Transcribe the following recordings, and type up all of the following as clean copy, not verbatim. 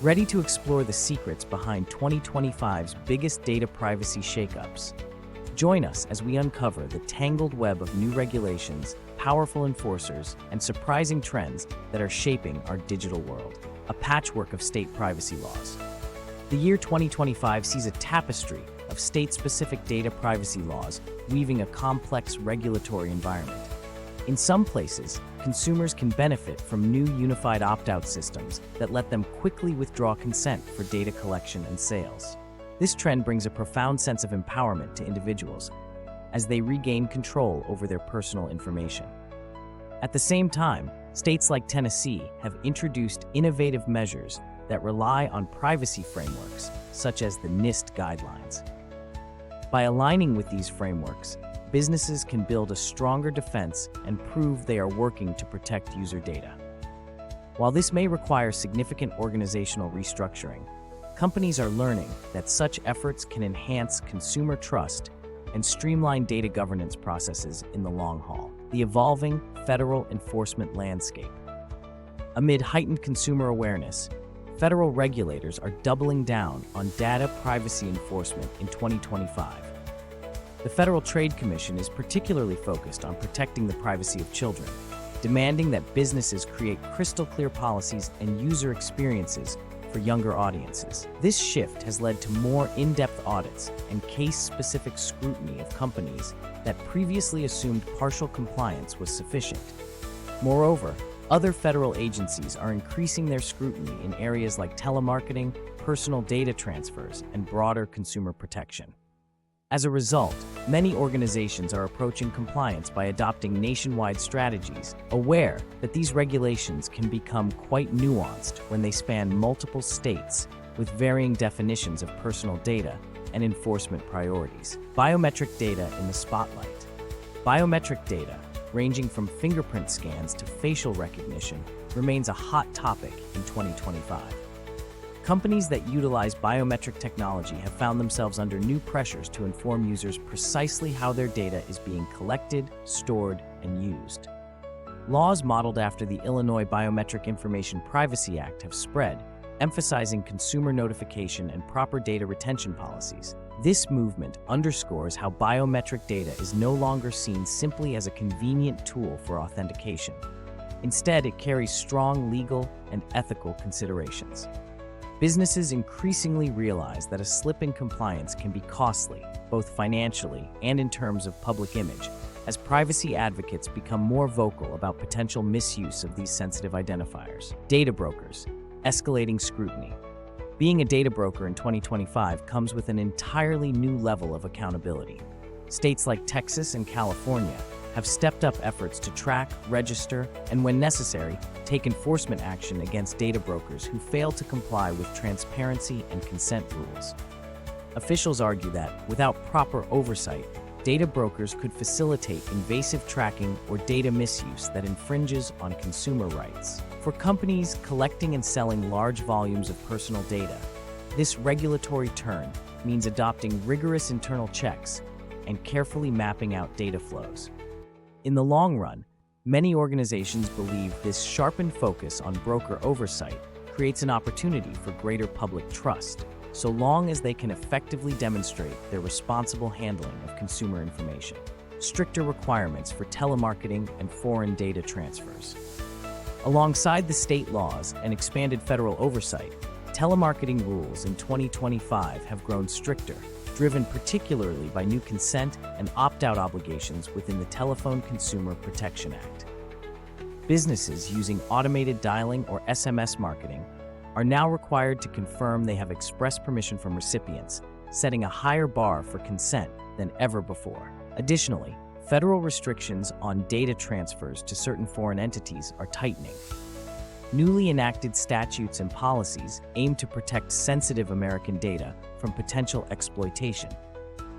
Ready to explore the secrets behind 2025's biggest data privacy shakeups? Join us as we uncover the tangled web of new regulations, powerful enforcers, and surprising trends that are shaping our digital world. A patchwork of state privacy laws. The year 2025 sees a tapestry of state-specific data privacy laws weaving a complex regulatory environment. In some places, consumers can benefit from new unified opt-out systems that let them quickly withdraw consent for data collection and sales. This trend brings a profound sense of empowerment to individuals as they regain control over their personal information. At the same time, states like Tennessee have introduced innovative measures that rely on privacy frameworks, such as the NIST guidelines. By aligning with these frameworks, businesses can build a stronger defense and prove they are working to protect user data. While this may require significant organizational restructuring, companies are learning that such efforts can enhance consumer trust and streamline data governance processes in the long haul. The evolving federal enforcement landscape. Amid heightened consumer awareness, federal regulators are doubling down on data privacy enforcement in 2025. The Federal Trade Commission is particularly focused on protecting the privacy of children, demanding that businesses create crystal-clear policies and user experiences for younger audiences. This shift has led to more in-depth audits and case-specific scrutiny of companies that previously assumed partial compliance was sufficient. Moreover, other federal agencies are increasing their scrutiny in areas like telemarketing, personal data transfers, and broader consumer protection. As a result, many organizations are approaching compliance by adopting nationwide strategies, aware that these regulations can become quite nuanced when they span multiple states with varying definitions of personal data and enforcement priorities. Biometric data in the spotlight. Biometric data, ranging from fingerprint scans to facial recognition, remains a hot topic in 2025. Companies that utilize biometric technology have found themselves under new pressures to inform users precisely how their data is being collected, stored, and used. Laws modeled after the Illinois Biometric Information Privacy Act have spread, emphasizing consumer notification and proper data retention policies. This movement underscores how biometric data is no longer seen simply as a convenient tool for authentication. Instead, it carries strong legal and ethical considerations. Businesses increasingly realize that a slip in compliance can be costly, both financially and in terms of public image, as privacy advocates become more vocal about potential misuse of these sensitive identifiers. Data brokers, escalating scrutiny. Being a data broker in 2025 comes with an entirely new level of accountability. States like Texas and California have stepped up efforts to track, register, and when necessary, take enforcement action against data brokers who fail to comply with transparency and consent rules. Officials argue that, without proper oversight, data brokers could facilitate invasive tracking or data misuse that infringes on consumer rights. For companies collecting and selling large volumes of personal data, this regulatory turn means adopting rigorous internal checks and carefully mapping out data flows. In the long run, many organizations believe this sharpened focus on broker oversight creates an opportunity for greater public trust, so long as they can effectively demonstrate their responsible handling of consumer information. Stricter requirements for telemarketing and foreign data transfers. Alongside the state laws and expanded federal oversight, telemarketing rules in 2025 have grown stricter, driven particularly by new consent and opt-out obligations within the Telephone Consumer Protection Act. Businesses using automated dialing or SMS marketing are now required to confirm they have express permission from recipients, setting a higher bar for consent than ever before. Additionally, federal restrictions on data transfers to certain foreign entities are tightening. Newly enacted statutes and policies aim to protect sensitive American data from potential exploitation.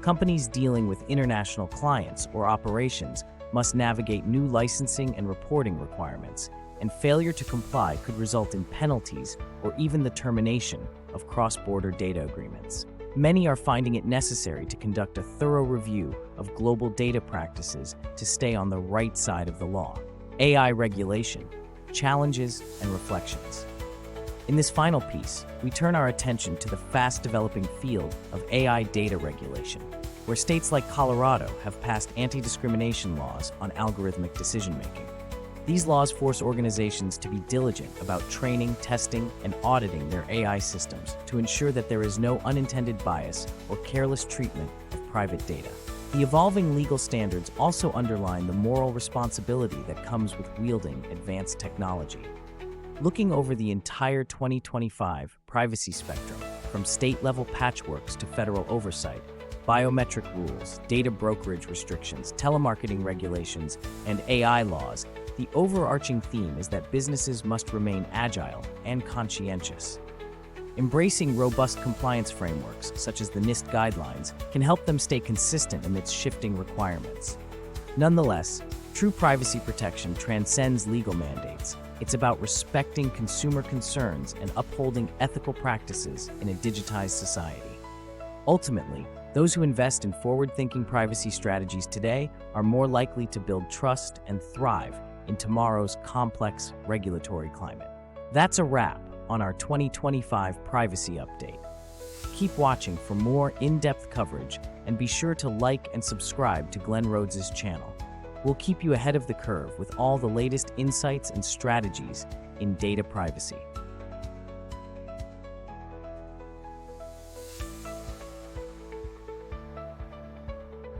Companies dealing with international clients or operations must navigate new licensing and reporting requirements, and failure to comply could result in penalties or even the termination of cross-border data agreements. Many are finding it necessary to conduct a thorough review of global data practices to stay on the right side of the law. AI regulation, challenges, and reflections. In this final piece, we turn our attention to the fast-developing field of AI data regulation, where states like Colorado have passed anti-discrimination laws on algorithmic decision-making. These laws force organizations to be diligent about training, testing, and auditing their AI systems to ensure that there is no unintended bias or careless treatment of private data. The evolving legal standards also underline the moral responsibility that comes with wielding advanced technology. Looking over the entire 2025 privacy spectrum, from state-level patchworks to federal oversight, biometric rules, data brokerage restrictions, telemarketing regulations, and AI laws, the overarching theme is that businesses must remain agile and conscientious. Embracing robust compliance frameworks, such as the NIST guidelines, can help them stay consistent amidst shifting requirements. Nonetheless, true privacy protection transcends legal mandates. It's about respecting consumer concerns and upholding ethical practices in a digitized society. Ultimately, those who invest in forward-thinking privacy strategies today are more likely to build trust and thrive in tomorrow's complex regulatory climate. That's a wrap on our 2025 privacy update. Keep watching for more in-depth coverage and be sure to like and subscribe to Glenn Rhodes' channel. We'll keep you ahead of the curve with all the latest insights and strategies in data privacy.